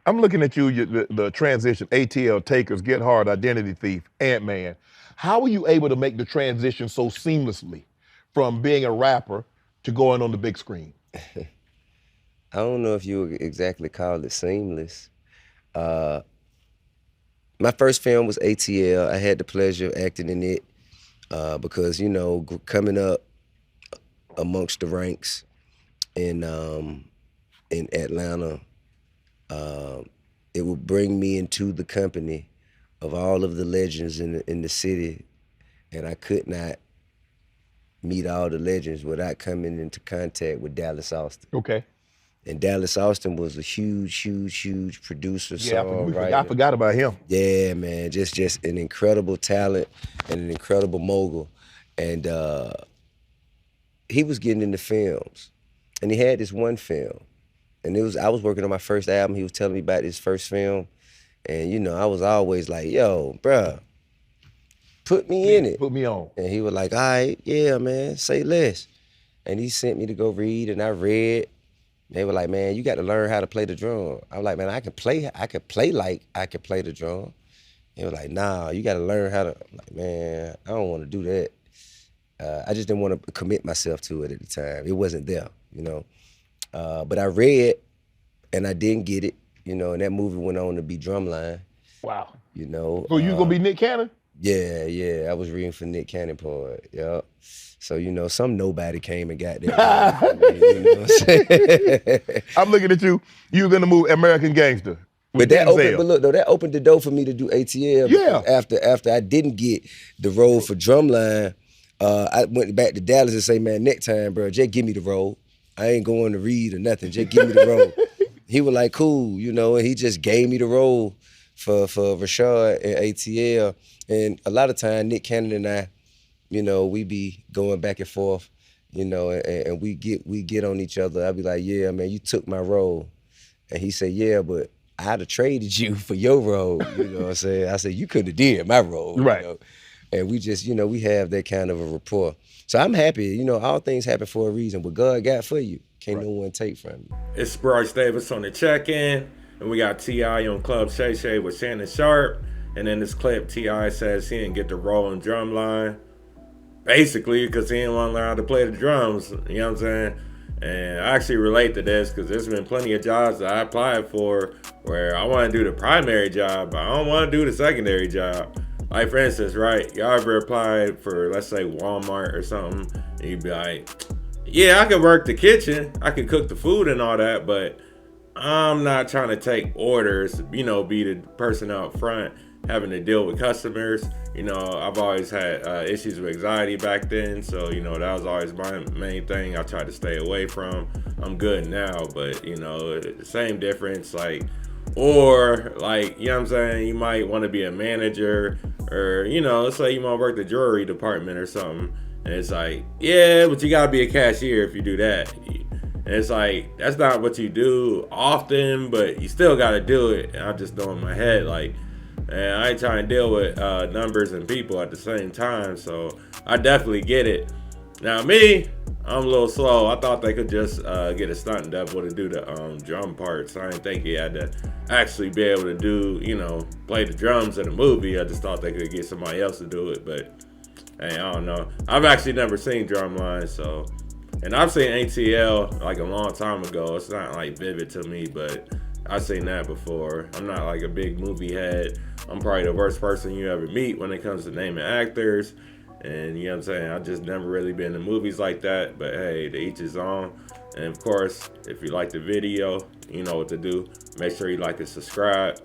I'm looking at you, the transition, ATL, Takers, Get Hard, Identity Thief, Ant-Man. How were you able to make the transition so seamlessly from being a rapper to going on the big screen? I don't know if you would exactly call it seamless. Uh, my first film was ATL. I had the pleasure of acting in it because, you know, coming up amongst the ranks in Atlanta, it would bring me into the company of all of the legends in the city, and I could not meet all the legends without coming into contact with Dallas Austin. Okay. And Dallas Austin was a huge producer, Yeah, I songwriter. forgot about him. Yeah, man, just an incredible talent and an incredible mogul. And he was getting into films, and he had this one film, and I was working on my first album. He was telling me about his first film, and you know, I was always like, "Yo, bruh, put me in it. Put me on." And he was like, "All right, yeah, man, say less." And he sent me to go read, and I read. They were like, "Man, you got to learn how to play the drum." I was like, "Man, I could play like I could play the drum." They were like, "Nah, you got to learn how to." I'm like, "Man, I don't want to do that." I just didn't want to commit myself to it at the time. It wasn't there, you know. But I read, and I didn't get it, you know. And that movie went on to be Drumline. Wow. You know. So you gonna be Nick Cannon? Yeah. I was reading for Nick Cannon part. Yeah. So, you know, some nobody came and got that. You know what I'm saying? I'm looking at you. You was in the movie American Gangster. But that opened the door for me to do ATL. Yeah. After I didn't get the role for Drumline, I went back to Dallas and say, "Man, next time, bro, just give me the role. I ain't going to read or nothing. Just give me the role." He was like, "Cool," you know, and he just gave me the role for Rashad and ATL. And a lot of time, Nick Cannon and I, you know, we be going back and forth, you know, and we get on each other. I'd be like, "Yeah, man, you took my role," and he said, "Yeah, but I'd have traded you for your role." You know what I'm saying? I said, "You couldn't have did my role," right? You know? And we just, you know, we have that kind of a rapport. So I'm happy. You know, all things happen for a reason. What God got for you, can't no one take from you. It's Brice Davis on the check-in, and we got T.I. on Club Shay Shay with Shannon Sharpe. And in this clip, T.I. says he didn't get the role in Drumline, basically because he didn't want to learn how to play the drums. You know what I'm saying? And I actually relate to this because there's been plenty of jobs that I applied for where I want to do the primary job, but I don't want to do the secondary job. Like, for instance, right, y'all ever applied for, let's say, Walmart or something, and you'd be like, "Yeah, I can work the kitchen, I can cook the food and all that, but I'm not trying to take orders, you know, be the person out front having to deal with customers." You know, I've always had issues with anxiety back then, so, you know, that was always my main thing I tried to stay away from. I'm good now, but, you know, same difference, like, or, like, you know what I'm saying, you might want to be a manager, or, you know, let's say you want to work the jewelry department or something, and it's like, yeah, but you gotta be a cashier if you do that. And it's like, that's not what you do often, but you still gotta do it. And I just know in my head, like, man, I ain't trying to deal with numbers and people at the same time, so I definitely get it. Now me, I'm a little slow. I thought they could just get a stunt double to do the drum parts. I didn't think he had to actually be able to do, you know, play the drums in a movie. I just thought they could get somebody else to do it, but hey, I don't know. I've actually never seen Drumline, so, and I've seen ATL like a long time ago. It's not like vivid to me, but I've seen that before. I'm not like a big movie head. I'm probably the worst person you ever meet when it comes to naming actors. And you know what I'm saying? I just never really been in movies like that. But hey, to each his own. And of course, if you like the video, you know what to do. Make sure you like and subscribe.